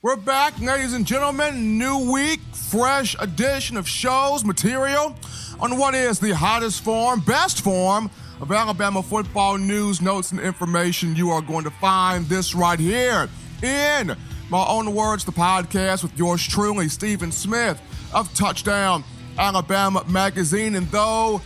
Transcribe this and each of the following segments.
We're back, ladies and gentlemen. New week, fresh edition of shows, material on what is the hottest form, best form of Alabama football news, notes, and information. You are going to find this right here in my own words, the podcast with yours truly, Stephen Smith of Touchdown Alabama Magazine. And though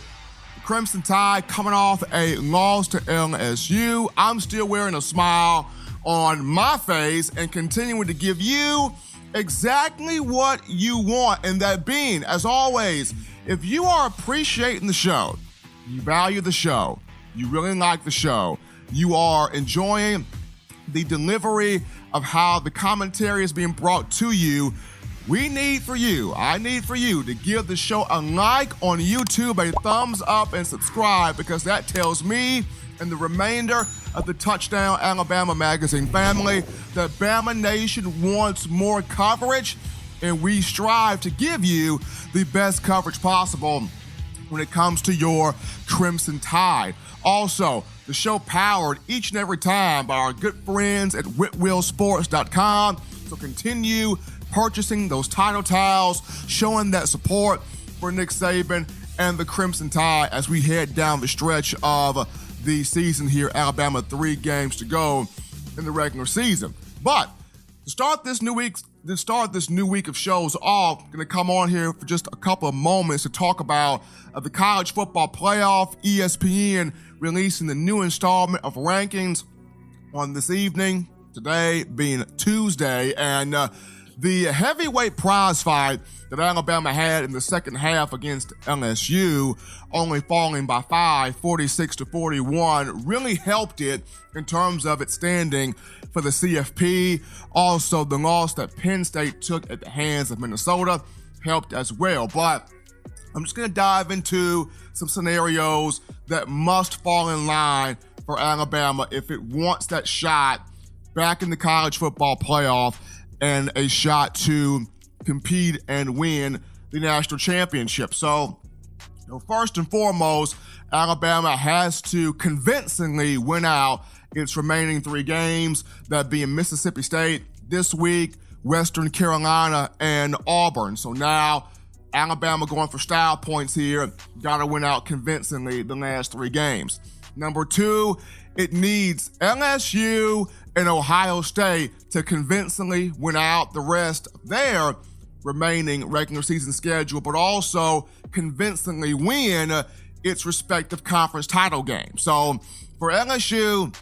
the Crimson Tide coming off a loss to LSU, I'm still wearing a smile on my face and continuing to give you exactly what you want. And that being, as always, if you are appreciating the show, you value the show, you really like the show, you are enjoying the delivery of how the commentary is being brought to you, I need for you to give the show a like on YouTube, a thumbs up, and subscribe, because that tells me and the remainder of the Touchdown Alabama Magazine family that Bama Nation wants more coverage, and we strive to give you the best coverage possible when it comes to your Crimson Tide. Also, the show powered each and every time by our good friends at WhitwillSports.com. So continue purchasing those title towels, showing that support for Nick Saban and the Crimson Tide as we head down the stretch of the season here. Alabama, 3 games to go in the regular season. But to start this new week of shows off, I'm going to come on here for just a couple of moments to talk about the college football playoff. ESPN releasing the new installment of rankings on this evening, today being Tuesday, and the heavyweight prize fight that Alabama had in the second half against LSU, only falling by 5, 46-41, really helped it in terms of its standing for the CFP. Also, the loss that Penn State took at the hands of Minnesota helped as well. But I'm just going to dive into some scenarios that must fall in line for Alabama if it wants that shot back in the college football playoff and a shot to compete and win the national championship. So, first and foremost, Alabama has to convincingly win out its remaining 3 games, that being Mississippi State this week, Western Carolina, and Auburn. So now Alabama going for style points here, got to win out convincingly the last 3 games. Number 2, it needs LSU and Ohio State to convincingly win out the rest of their remaining regular season schedule, but also convincingly win its respective conference title game. So for LSU,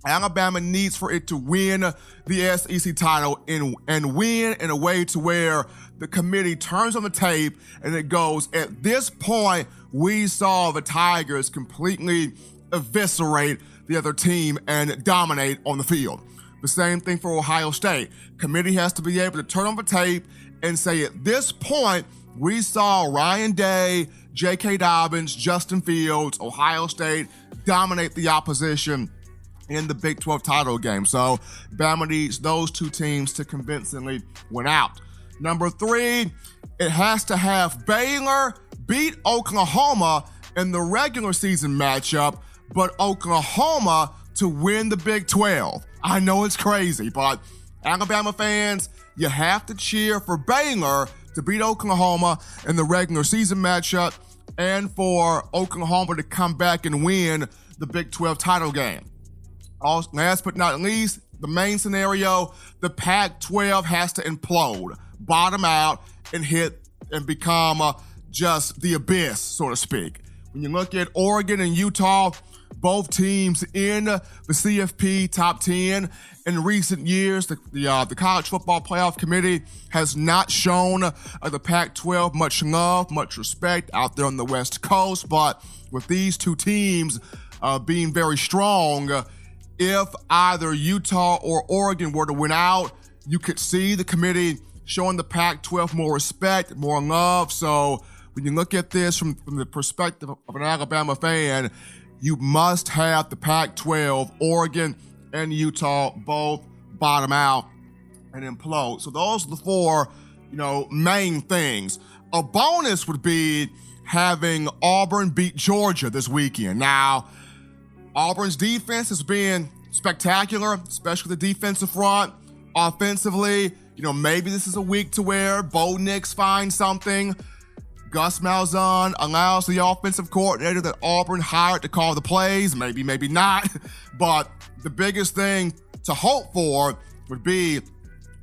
Alabama needs for it to win the SEC title and win in a way to where the committee turns on the tape and it goes, at this point, we saw the Tigers completely eviscerate the other team and dominate on the field. The same thing for Ohio State. Committee has to be able to turn on the tape and say, at this point, we saw Ryan Day, J.K. Dobbins, Justin Fields, Ohio State dominate the opposition in the Big 12 title game. So Bama needs those 2 teams to convincingly win out. Number 3, it has to have Baylor beat Oklahoma in the regular season matchup, but Oklahoma to win the Big 12. I know it's crazy, but Alabama fans, you have to cheer for Baylor to beat Oklahoma in the regular season matchup and for Oklahoma to come back and win the Big 12 title game. Also, last but not least, the main scenario, the Pac-12 has to implode, bottom out, and hit and become just the abyss, so to speak. When you look at Oregon and Utah, both teams in the CFP top 10 in recent years, the College Football Playoff Committee has not shown the Pac-12 much love, much respect out there on the West Coast. But with these 2 teams being very strong, if either Utah or Oregon were to win out, you could see the committee showing the Pac-12 more respect, more love. So when you look at this from the perspective of an Alabama fan, you must have the Pac-12, Oregon and Utah both bottom out and implode. So those are the 4, main things. A bonus would be having Auburn beat Georgia this weekend. Now, Auburn's defense has been spectacular, especially the defensive front. Offensively, maybe this is a week to where Bo Nix finds something. Gus Malzahn allows the offensive coordinator that Auburn hired to call the plays. Maybe not. But the biggest thing to hope for would be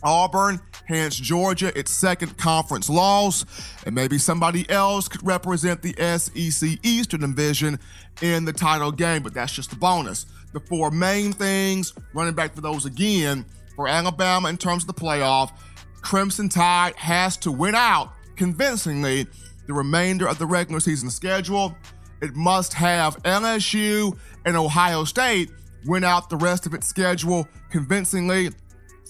Auburn hands Georgia its second conference loss, and maybe somebody else could represent the SEC Eastern Division in the title game, but that's just a bonus. The four main things, running back for those again, for Alabama in terms of the playoff, Crimson Tide has to win out convincingly the remainder of the regular season schedule. It must have LSU and Ohio State win out the rest of its schedule convincingly,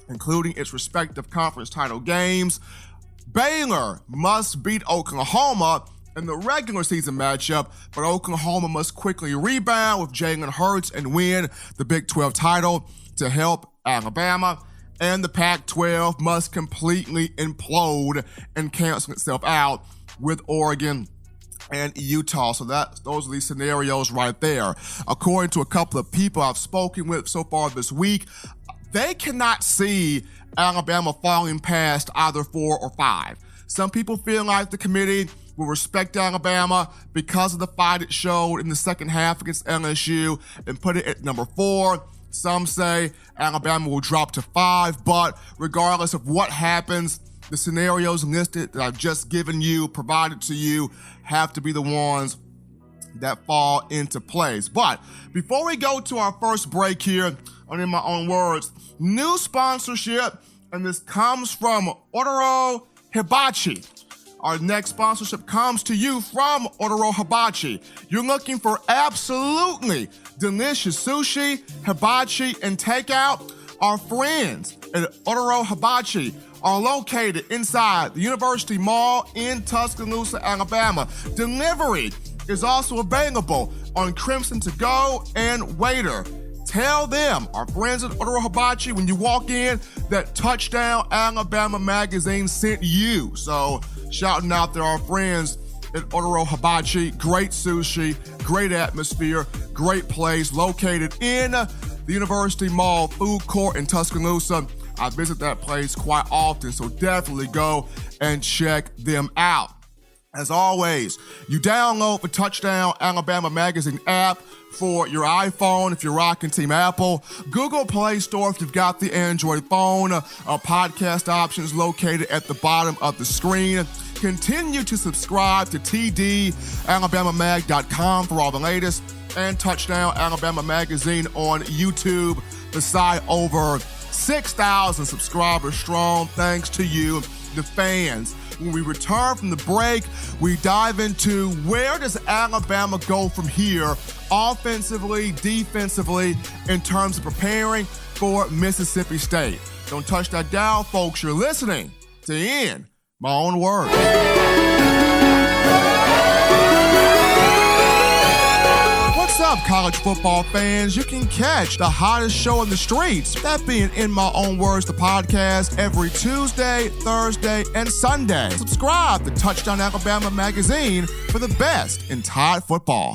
including its respective conference title games. Baylor must beat Oklahoma in the regular season matchup, but Oklahoma must quickly rebound with Jalen Hurts and win the Big 12 title to help Alabama. And the Pac-12 must completely implode and cancel itself out with Oregon and Utah. So those are the scenarios right there. According to a couple of people I've spoken with so far this week, they cannot see Alabama falling past either 4 or 5. Some people feel like the committee will respect Alabama because of the fight it showed in the second half against LSU and put it at number 4. Some say Alabama will drop to 5, but regardless of what happens, the scenarios listed that I've just given you, provided to you, have to be the ones that fall into place. But before we go to our first break here on In My Own Words, new sponsorship, and this comes from Otoro Hibachi. Our next sponsorship comes to you from Otoro Hibachi. You're looking for absolutely delicious sushi, hibachi, and takeout? Our friends at Otoro Hibachi are located inside the University Mall in Tuscaloosa, Alabama. Delivery is also available on Crimson2go and Waitr. Tell them, our friends at Otoro Hibachi, when you walk in, that Touchdown Alabama magazine sent you. So, shouting out to our friends at Otoro Hibachi. Great sushi, great atmosphere, great place, located in the University Mall food court in Tuscaloosa. I visit that place quite often, so definitely go and check them out. As always, you download the Touchdown Alabama magazine app for your iPhone if you're rocking Team Apple, Google Play Store if you've got the Android phone, podcast options located at the bottom of the screen. Continue to subscribe to tdalabamamag.com for all the latest, and Touchdown Alabama magazine on YouTube. The site over 6,000 subscribers strong, thanks to you, the fans. When we return from the break, we dive into where does Alabama go from here, offensively, defensively, in terms of preparing for Mississippi State. Don't touch that dial, folks. You're listening to In My Own Words. What's up, college football fans? You can catch the hottest show in the streets, that being In My Own Words, the podcast, every Tuesday, Thursday, and Sunday. Subscribe to Touchdown Alabama magazine for the best in Tide football.